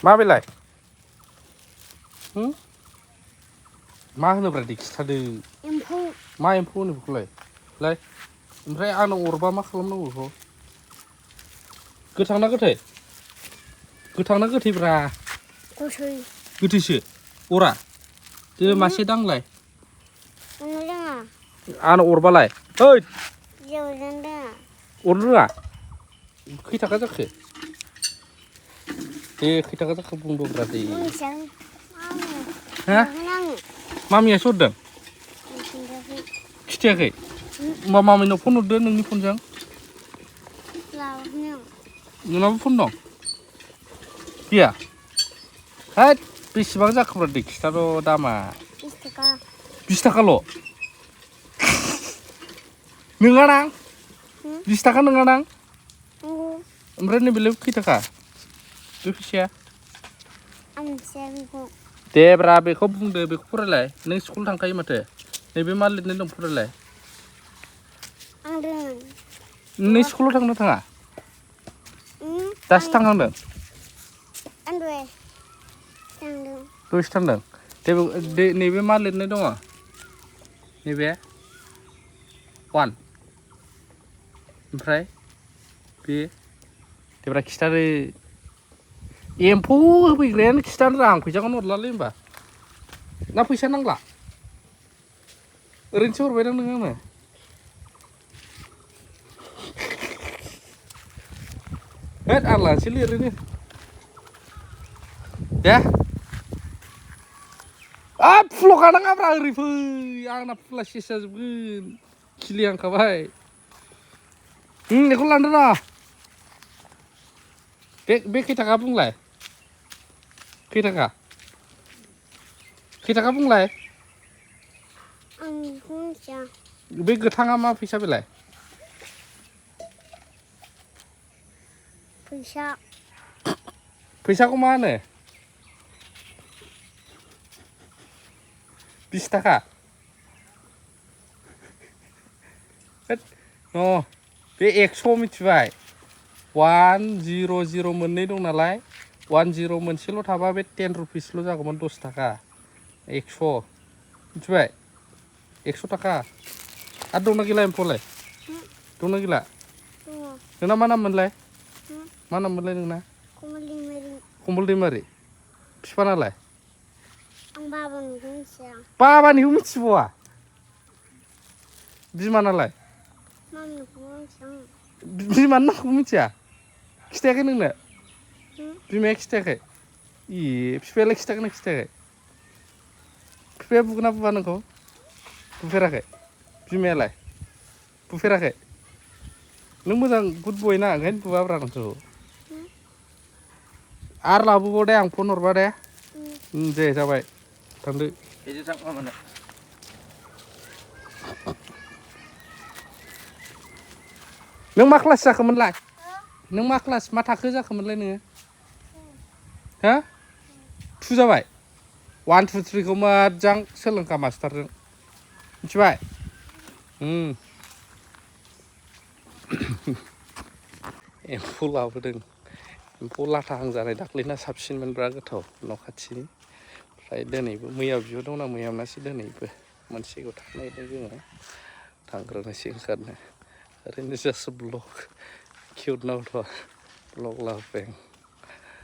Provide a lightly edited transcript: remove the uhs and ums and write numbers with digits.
मा बेलाय मा होनोब्रा दे खिथादो एम्फौ मा एम्फौ होनो बेखौलाय लाय ओमफ्राय आंनाव अरबा मा खालामनांगौ बेखौ गोथां ना गोथै गोथां ना गोथैब्रा गोथै गोथैसो अरा दे मासे दांलाय अरनो रोङा आंनाव अरबालाय ओइ जेवजों रोङा अरनो रोङा खै थाखा जाखो दे खै थाखा जाखो बुंदोब्रा दे मिथिया हा आङो मामियासो हरदों खिन्थायाखै खिथायाखै होमबा मामिनाव फन हरदो नोंनि फनजों लाबोनो नोंनाबो फन दं गैया हैद बेसेबां जाखोब्रा दे खिथार' दामा 20 थाखा 20 थाखाल' नोङादां 20 थाखा नोङादां नंगौ ओमफ्राय नैबेलाय खै थाखा बे फैसाया आं मिथिया बेखौ देब्रा बेखौ बुंदो बेखौ फरायलाय नों स्कुल थांखायो माथो नैबे मा लिरनाय दं फरायलाय आं रोङा नों स्कुलाव थांना थाङा दासो थांहांदों आं दहाय थांदों दसे थांदों दे नैबे मा लिरनाय दङ नैबे 1 ओमफ्राय बे देब्रा खिथादो एम्फौ होफैग्रायानो खिथानो रोङा आं फैसाखौनो हरलालै होमबा ना फैसा नांला ओरैनोसो हरबायदां नोङो आंनो होद आं लानोसैलै ओरैनो दे फुल गानाङाब्रा ओरै फै आंना फुला सेस जाजोबगोन खिलिहांखाबाय बेखौ लांदो र' बे खै थाखा बुंलाय खै थाखा बुंलाय आं बेखौ मिथिया बे गोथाङा मा फैसा बेलाय फैसा फैसाखौ मा होनो 20 थाखा बे 100 मिथिबाय 100 मोननै दं नालाय 10 मोनसेल' थाबा बे 10 रुपिसल' जागौमोन 10 थाखा 100 मिथिबाय 100 थाखा आरो दंना गैला एम्फौलाय दंना गैला दङ नोंना मा नाम मोनलाय मा नाम मोनलाय नोंना कमल दैमारि बिफानालाय आं बाबानिखौ मिथिया बाबानिखौ मिथिबावा बिमानालाय मामिनिखौबो मिथिया आं बिमानि नामखौबो मिथिया खिथायाखै नोंनो बिमाया खिथायाखै बिफायालाय खिथागोन ना खिथायाखै बिफाया बुगोन ना बुवा नोंखौ बुफेराखै बिमायालाय बुफेराखै नों मोजां गुड बय ना ओंखायनो बुवाब्रा नोंखौ आरो लाबोबाव दे आं फन हरबा दे दे जाबाय थांदो बिदि थां मामानो नों मा क्लास जाखोमोनलाय नों मा क्लास मा थाखो जाखोमोनलाय नोङो हो 2 जाबाय 1 2 3 खौ मोजां सोलोंखा मास्टारजों मिथिबाय एम्फौ लाबोदों एम्फौ लाथा हांजानाय दाख्लैना साबसिनमोन बिराद गोथाव न' खाथिनि ओमफ्राय दिनैबो मैया बिहरदोंमोन आं मैया मोनासै दिनैबो मोनसेखौ थांनायदों जोङो थांग्रोनोसै ओंखारनो ओरैनो जास्ट ब्लग खेवट नावथ' ब्लग लाबोबाय आं